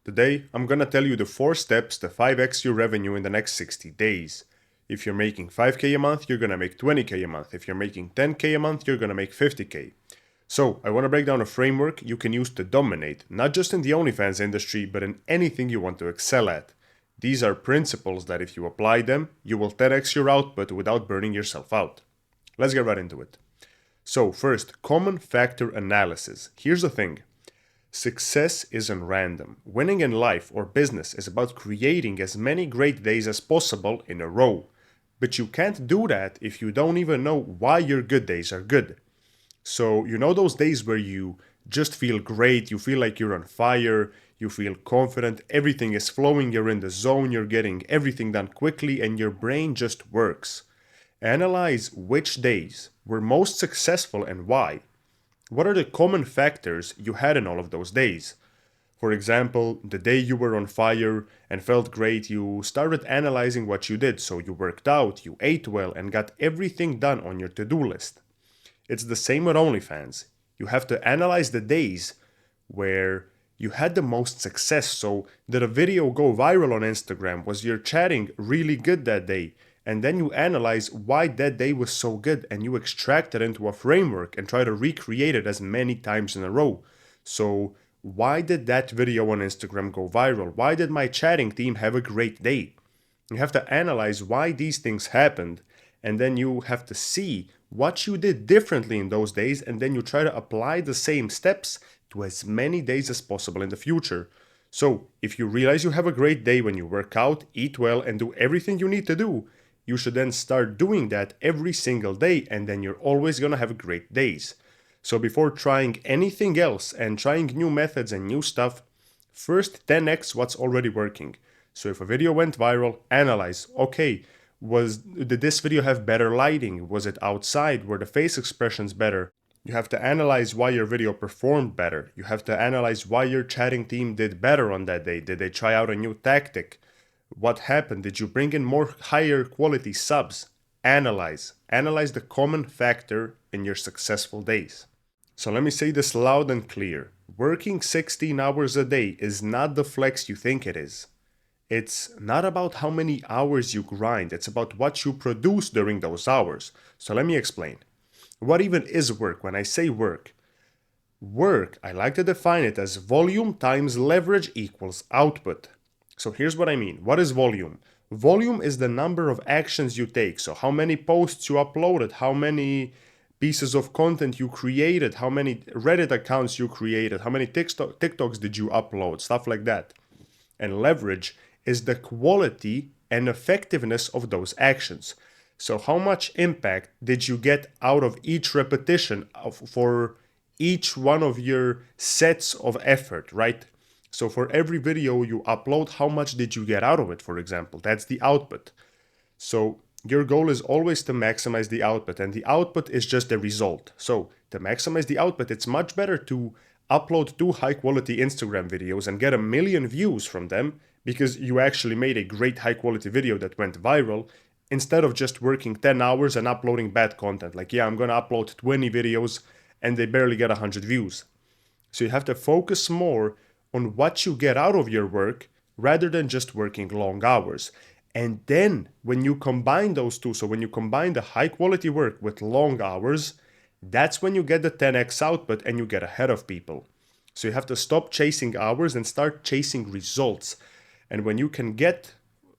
Today, I'm gonna tell you the 4 steps to 5x your revenue in the next 60 days. If you're making 5k a month, you're gonna make 20k a month. If you're making 10k a month, you're gonna make 50k. So, I wanna break down a framework you can use to dominate, not just in the OnlyFans industry, but in anything you want to excel at. These are principles that if you apply them, you will 10x your output without burning yourself out. Let's get right into it. So, first, common factor analysis. Here's the thing. Success isn't random. Winning in life or business is about creating as many great days as possible in a row. But you can't do that if you don't even know why your good days are good. So, you know those days where you just feel great, you feel like you're on fire, you feel confident, everything is flowing, you're in the zone, you're getting everything done quickly, and your brain just works. Analyze which days were most successful and why. What are the common factors you had in all of those days? For example, the day you were on fire and felt great, you started analyzing what you did. So you worked out, you ate well, and got everything done on your to do list. It's the same with OnlyFans. You have to analyze the days where you had the most success. So, did a video go viral on Instagram? Was your chatting really good that day? And then you analyze why that day was so good and you extract it into a framework and try to recreate it as many times in a row. So, why did that video on Instagram go viral? Why did my chatting team have a great day? You have to analyze why these things happened, and then you have to see what you did differently in those days, and then you try to apply the same steps to as many days as possible in the future. So, if you realize you have a great day when you work out, eat well, and do everything you need to do, you should then start doing that every single day, and then you're always gonna have great days. So, before trying anything else and trying new methods and new stuff, first 10x what's already working. So, if a video went viral, analyze, okay, did this video have better lighting? Was it outside? Were the face expressions better? You have to analyze why your video performed better. You have to analyze why your chatting team did better on that day. Did they try out a new tactic? What happened? Did you bring in more higher quality subs? Analyze. Analyze the common factor in your successful days. So let me say this loud and clear. Working 16 hours a day is not the flex you think it is. It's not about how many hours you grind, it's about what you produce during those hours. So let me explain. What even is work when I say work? Work, I like to define it as volume times leverage equals output. So here's what I mean. What is volume? Volume is the number of actions you take. So how many posts you uploaded, how many pieces of content you created, how many Reddit accounts you created, how many TikToks did you upload, stuff like that. And leverage is the quality and effectiveness of those actions. So how much impact did you get out of each repetition for each one of your sets of effort, right? So for every video you upload, how much did you get out of it, for example? That's the output. So your goal is always to maximize the output, and the output is just the result. So to maximize the output, it's much better to upload 2 high quality Instagram videos and get 1 million views from them because you actually made a great high quality video that went viral, instead of just working 10 hours and uploading bad content. Like, yeah, I'm gonna upload 20 videos and they barely get 100 views. So you have to focus more on what you get out of your work rather than just working long hours. And then when you combine those two, so when you combine the high quality work with long hours, that's when you get the 10x output and you get ahead of people. So you have to stop chasing hours and start chasing results. And when you can get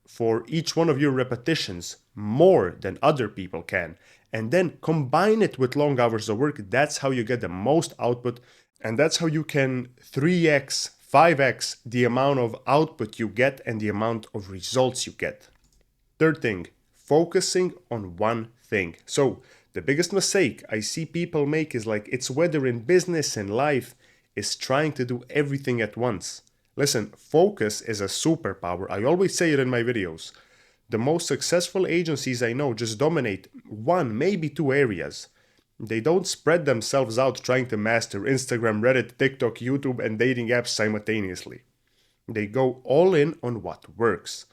for each one of your repetitions more than other people can, and then combine it with long hours of work, that's how you get the most output. And that's how you can 3x, 5x the amount of output you get and the amount of results you get. Third thing, focusing on one thing. So the biggest mistake I see people make is like, it's whether in business and life, is trying to do everything at once. Listen, focus is a superpower. I always say it in my videos. The most successful agencies I know just dominate 1, maybe 2 areas. They don't spread themselves out trying to master Instagram, Reddit, TikTok, YouTube, and dating apps simultaneously. They go all in on what works.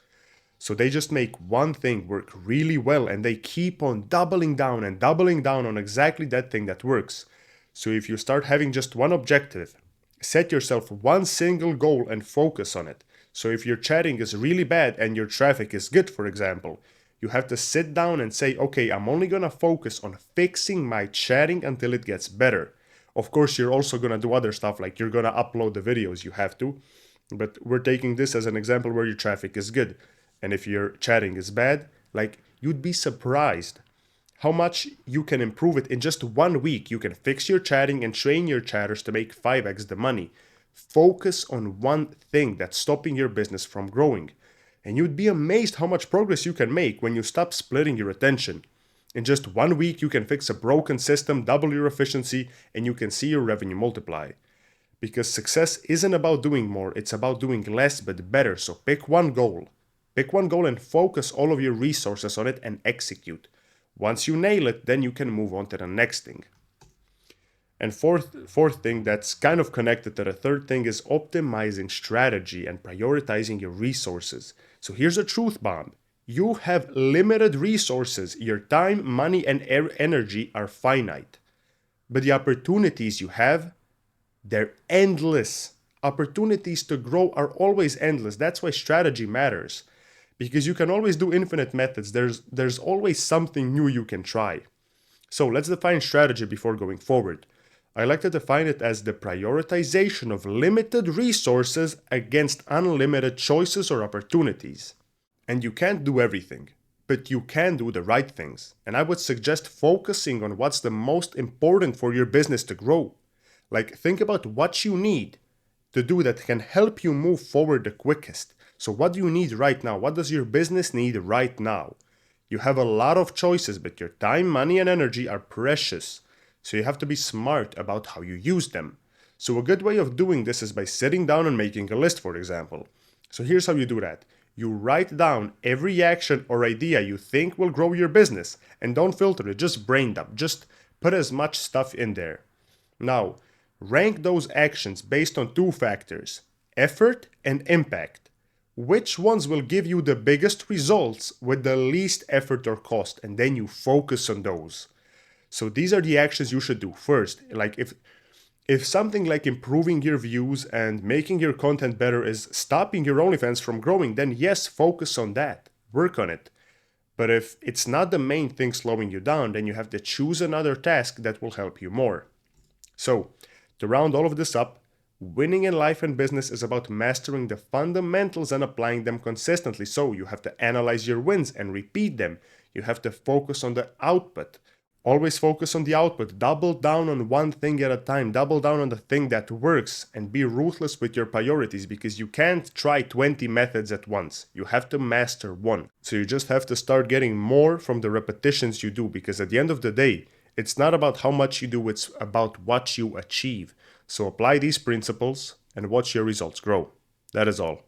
So they just make one thing work really well and they keep on doubling down on exactly that thing that works. So if you start having just one objective, Set yourself one single goal and focus on it. So if your chatting is really bad and your traffic is good, for example, you have to sit down and say, okay, I'm only gonna focus on fixing my chatting until it gets better. Of course, you're also gonna do other stuff, like you're gonna upload the videos, you have to. But we're taking this as an example where your traffic is good. And if your chatting is bad, like, you'd be surprised how much you can improve it in just 1 week. You can fix your chatting and train your chatters to make 5x the money. Focus on one thing that's stopping your business from growing. And you'd be amazed how much progress you can make when you stop splitting your attention. In just 1 week, you can fix a broken system, double your efficiency, and you can see your revenue multiply. Because success isn't about doing more, it's about doing less but better. So pick one goal. Pick one goal and focus all of your resources on it and execute. Once you nail it, then you can move on to the next thing. And fourth thing that's kind of connected to the third thing is optimizing strategy and prioritizing your resources. So here's a truth bomb. You have limited resources. Your time, money, and energy are finite. But the opportunities you have, they're endless. Opportunities to grow are always endless. That's why strategy matters. Because you can always do infinite methods. There's always something new you can try. So let's define strategy before going forward. I like to define it as the prioritization of limited resources against unlimited choices or opportunities. And you can't do everything, but you can do the right things. And I would suggest focusing on what's the most important for your business to grow. Like, think about what you need to do that can help you move forward the quickest. So what do you need right now? What does your business need right now? You have a lot of choices, but your time, money, and energy are precious. So you have to be smart about how you use them. So a good way of doing this is by sitting down and making a list, for example. So here's how you do that. You write down every action or idea you think will grow your business, and don't filter it, just brain dump. Just put as much stuff in there. Now, rank those actions based on two factors, effort and impact. Which ones will give you the biggest results with the least effort or cost, and then you focus on those. So these are the actions you should do first. Like, if something like improving your views and making your content better is stopping your OnlyFans from growing, then yes, focus on that. Work on it. But if it's not the main thing slowing you down, then you have to choose another task that will help you more. So, to round all of this up, winning in life and business is about mastering the fundamentals and applying them consistently. So you have to analyze your wins and repeat them. You have to focus on the output. Always focus on the output. Double down on one thing at a time. Double down on the thing that works and be ruthless with your priorities, because you can't try 20 methods at once. You have to master one. So you just have to start getting more from the repetitions you do, because at the end of the day, it's not about how much you do, it's about what you achieve. So apply these principles and watch your results grow. That is all.